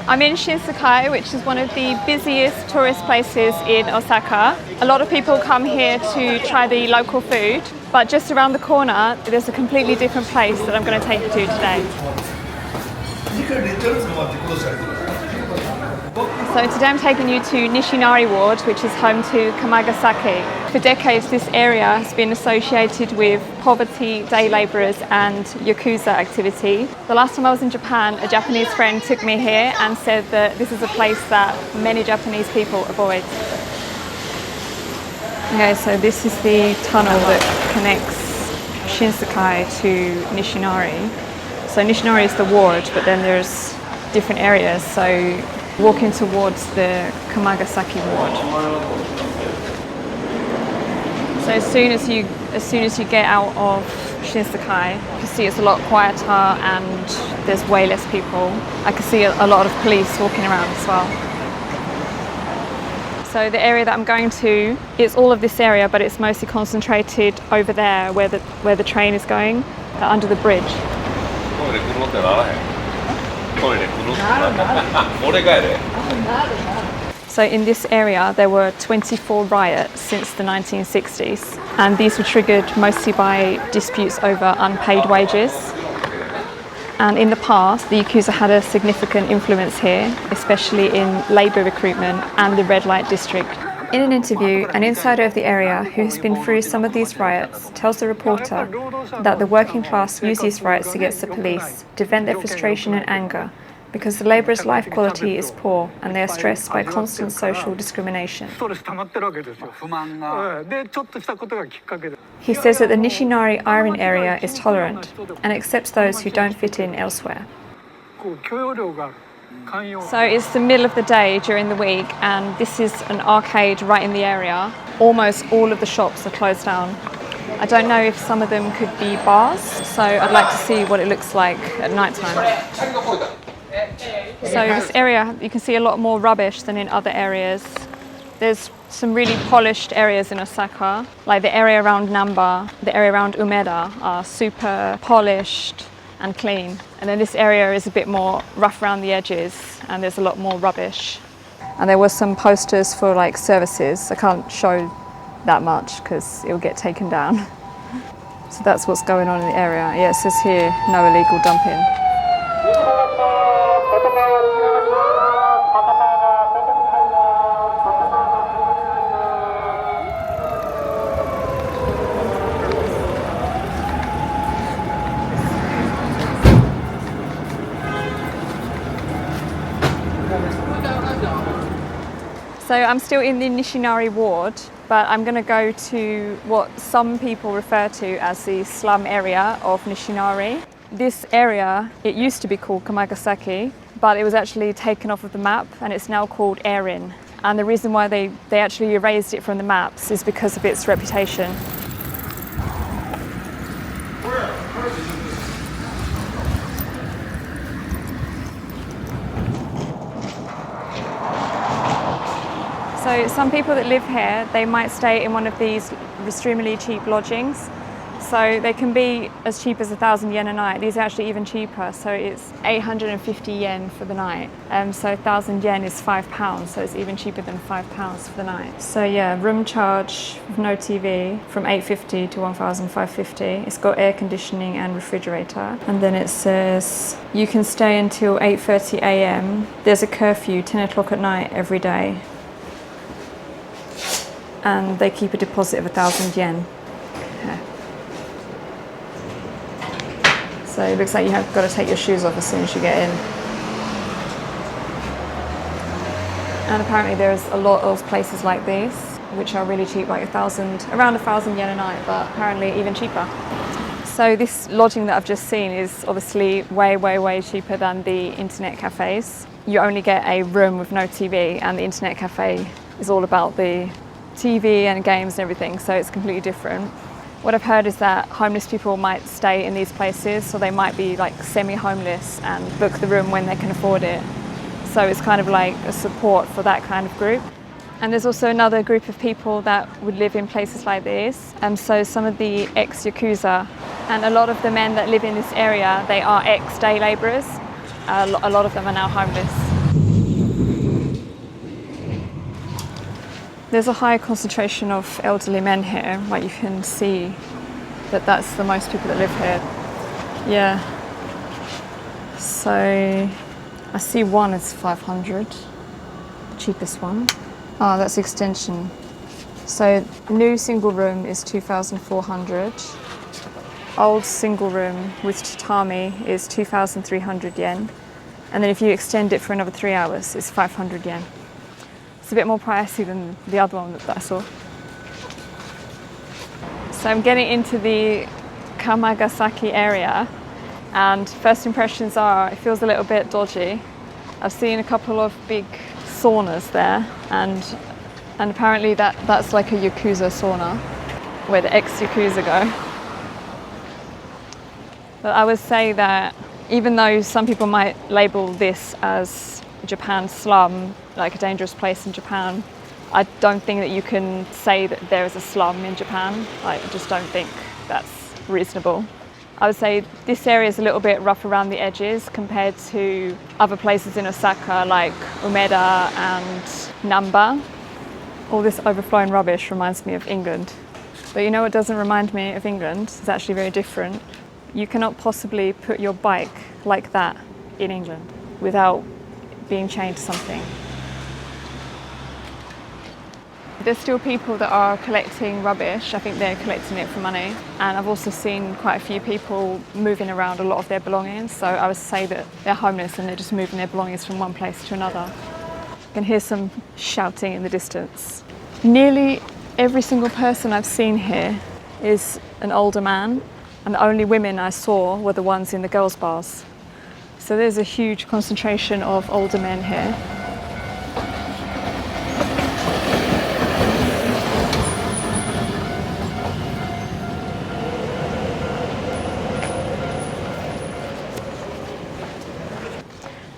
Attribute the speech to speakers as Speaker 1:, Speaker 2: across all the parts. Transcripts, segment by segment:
Speaker 1: I'm in Shinsekai, which is one of the busiest tourist places in Osaka. A lot of people come here to try the local food, but just around the corner, there's a completely different place that I'm going to take you to today. So today I'm taking you to Nishinari ward, which is home to Kamagasaki. For decades, this area has been associated with poverty, day labourers and Yakuza activity. The last time I was in Japan, a Japanese friend took me here and said that this is a place that many Japanese people avoid. Okay, so this is the tunnel that connects Shinsekai to Nishinari. So Nishinari is the ward, but then there's different areas. So walking towards the Kamagasaki ward. So as soon as you get out of Shinsekai, you can see it's a lot quieter and there's way less people. I can see a lot of police walking around as well. So the area that I'm going to, it's all of this area, but it's mostly concentrated over there where the train is going, under the bridge. So in this area there were 24 riots since the 1960s, and these were triggered mostly by disputes over unpaid wages. And in the past the Yakuza had a significant influence here, especially in labour recruitment and the red light district. In an interview, an insider of the area who has been through some of these riots tells the reporter that the working class use these riots against the police to vent their frustration and anger because the labourers' life quality is poor and they are stressed by constant social discrimination. He says that the Nishinari Airin area is tolerant and accepts those who don't fit in elsewhere. So it's the middle of the day during the week and this is an arcade right in the area. Almost all of the shops are closed down. I don't know if some of them could be bars, so I'd like to see what it looks like at night time. So this area, you can see a lot more rubbish than in other areas. There's some really polished areas in Osaka, like the area around Namba, the area around Umeda are super polished and clean. And then this area is a bit more rough around the edges and there's a lot more rubbish. And there were some posters for like services. I can't show that much because it will get taken down. So that's what's going on in the area. Yeah, it says here, no illegal dumping. So I'm still in the Nishinari ward, but I'm going to go to what some people refer to as the slum area of Nishinari. This area, it used to be called Kamagasaki, but it was actually taken off of the map and it's now called Airin. And the reason why they actually erased it from the maps is because of its reputation. So some people that live here, they might stay in one of these extremely cheap lodgings. So they can be as cheap as 1,000 yen a night. These are actually even cheaper. So it's 850 yen for the night. So 1,000 yen is £5. So it's even cheaper than £5 for the night. So yeah, room charge with no TV from 850 to 1,550. It's got air conditioning and refrigerator. And then it says you can stay until 8:30 a.m. There's a curfew 10 o'clock at night every day. And they keep a deposit of 1,000 yen. Okay. So it looks like you have got to take your shoes off as soon as you get in. And apparently there's a lot of places like these, which are really cheap, like around 1,000 yen a night, but apparently even cheaper. So this lodging that I've just seen is obviously way, way, way cheaper than the internet cafes. You only get a room with no TV, and the internet cafe is all about the TV and games and everything, so it's completely different. What I've heard is that homeless people might stay in these places, so they might be like semi-homeless and book the room when they can afford it. So it's kind of like a support for that kind of group. And there's also another group of people that would live in places like this. So some of the ex-Yakuza, and a lot of the men that live in this area, they are ex-day labourers. A lot of them are now homeless. There's a high concentration of elderly men here. Like you can see that that's the most people that live here. Yeah. So I see one is 500, the cheapest one. Oh, that's extension. So new single room is 2,400. Old single room with tatami is 2,300 yen. And then if you extend it for another 3 hours, it's 500 yen. It's a bit more pricey than the other one that I saw. So I'm getting into the Kamagasaki area, and first impressions are it feels a little bit dodgy. I've seen a couple of big saunas there, and apparently that's like a Yakuza sauna, where the ex-Yakuza go. But I would say that even though some people might label this as Japan's slum, like a dangerous place in Japan, I don't think that you can say that there is a slum in Japan. I just don't think that's reasonable. I would say this area is a little bit rough around the edges compared to other places in Osaka like Umeda and Namba. All this overflowing rubbish reminds me of England. But you know what doesn't remind me of England? It's actually very different. You cannot possibly put your bike like that in England without being chained to something. There's still people that are collecting rubbish. I think they're collecting it for money. And I've also seen quite a few people moving around a lot of their belongings. So I would say that they're homeless and they're just moving their belongings from one place to another. You can hear some shouting in the distance. Nearly every single person I've seen here is an older man, and the only women I saw were the ones in the girls' bars. So there's a huge concentration of older men here.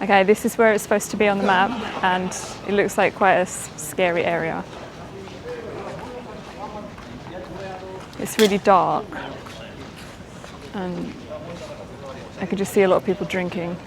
Speaker 1: Okay, this is where it's supposed to be on the map, and it looks like quite a scary area. It's really dark, and I can just see a lot of people drinking.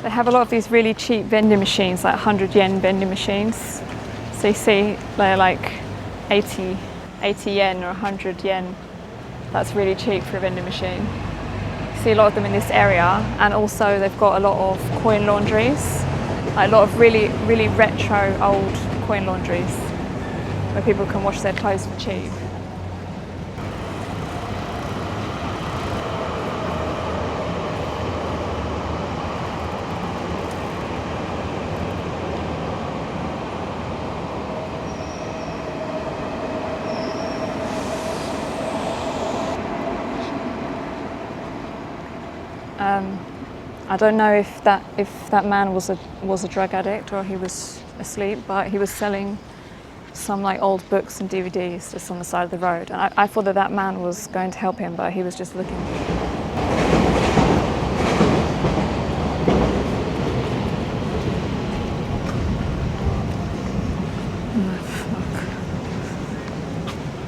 Speaker 1: They have a lot of these really cheap vending machines, like 100 yen vending machines. So you see they're like 80 yen or 100 yen. That's really cheap for a vending machine. You see a lot of them in this area, and also they've got a lot of coin laundries, like a lot of really, really retro old coin laundries where people can wash their clothes for cheap. I don't know if that man was a drug addict or he was asleep, but he was selling some like old books and DVDs just on the side of the road. And I thought that man was going to help him, but he was just looking. Oh,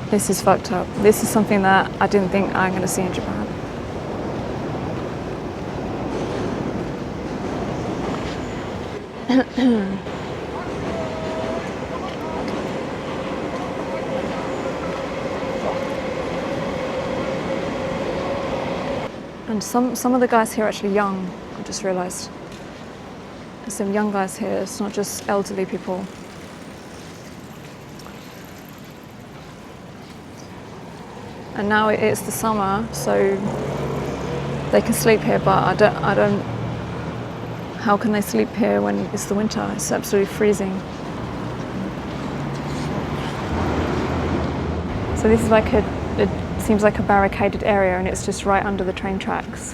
Speaker 1: fuck. This is fucked up. This is something that I didn't think I'm going to see in Japan. And some of the guys here are actually young, I just realised. There's some young guys here, it's not just elderly people. And now it's the summer, so they can sleep here, but I don't. How can they sleep here when it's the winter? It's absolutely freezing. So this is like it seems like a barricaded area, and it's just right under the train tracks.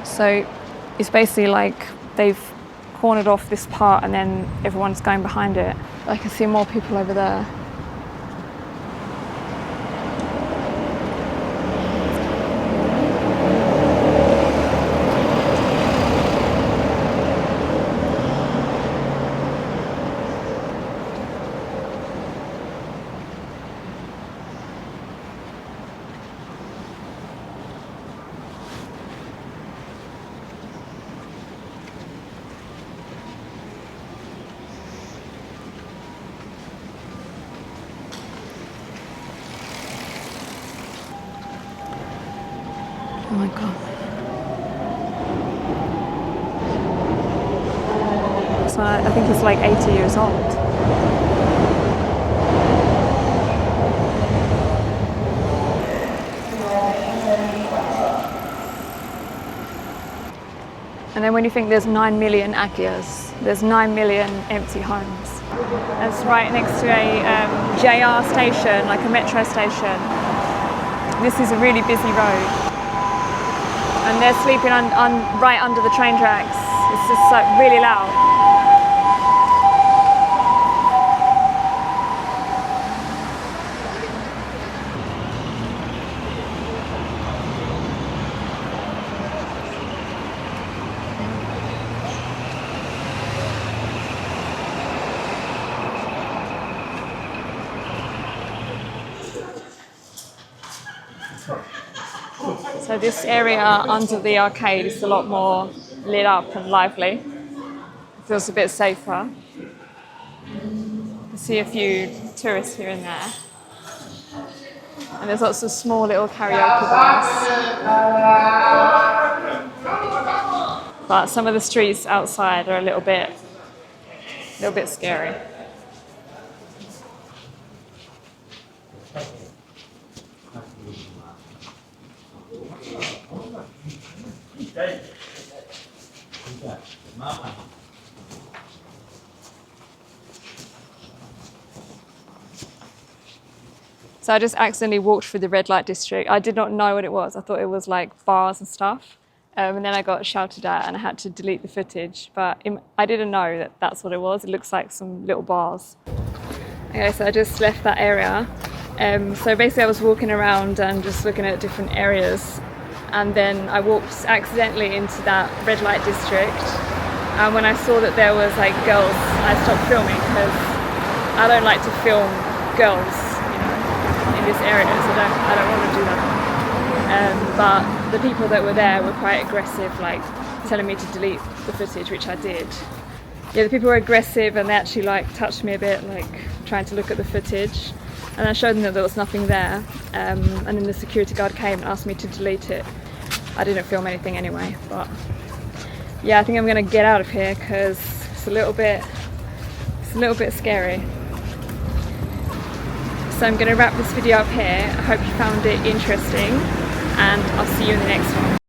Speaker 1: So it's basically like they've cornered off this part and then everyone's going behind it. I can see more people over there. Oh my god. This one, I think it's like 80 years old. And then when you think there's 9 million Akias, there's 9 million empty homes. It's right next to a JR station, like a metro station. This is a really busy road. And they're sleeping right under the train tracks. It's just like really loud. So this area under the arcade is a lot more lit up and lively. It feels a bit safer. I see a few tourists here and there. And there's lots of small little karaoke bars. But some of the streets outside are a little bit scary. So I just accidentally walked through the red light district. I did not know what it was. I thought it was like bars and stuff. And then I got shouted at and I had to delete the footage. But I didn't know that that's what it was. It looks like some little bars. Okay, so I just left that area. So basically I was walking around and just looking at different areas. And then I walked accidentally into that red light district. And when I saw that there was like girls, I stopped filming because I don't like to film girls, you know, in this area, so I don't want to do that. But the people that were there were quite aggressive, like telling me to delete the footage, which I did. Yeah, the people were aggressive and they actually like touched me a bit, like trying to look at the footage. And I showed them that there was nothing there. And then the security guard came and asked me to delete it. I didn't film anything anyway, but yeah, I think I'm gonna get out of here because it's a little bit scary. So I'm gonna wrap this video up here. I hope you found it interesting and I'll see you in the next one.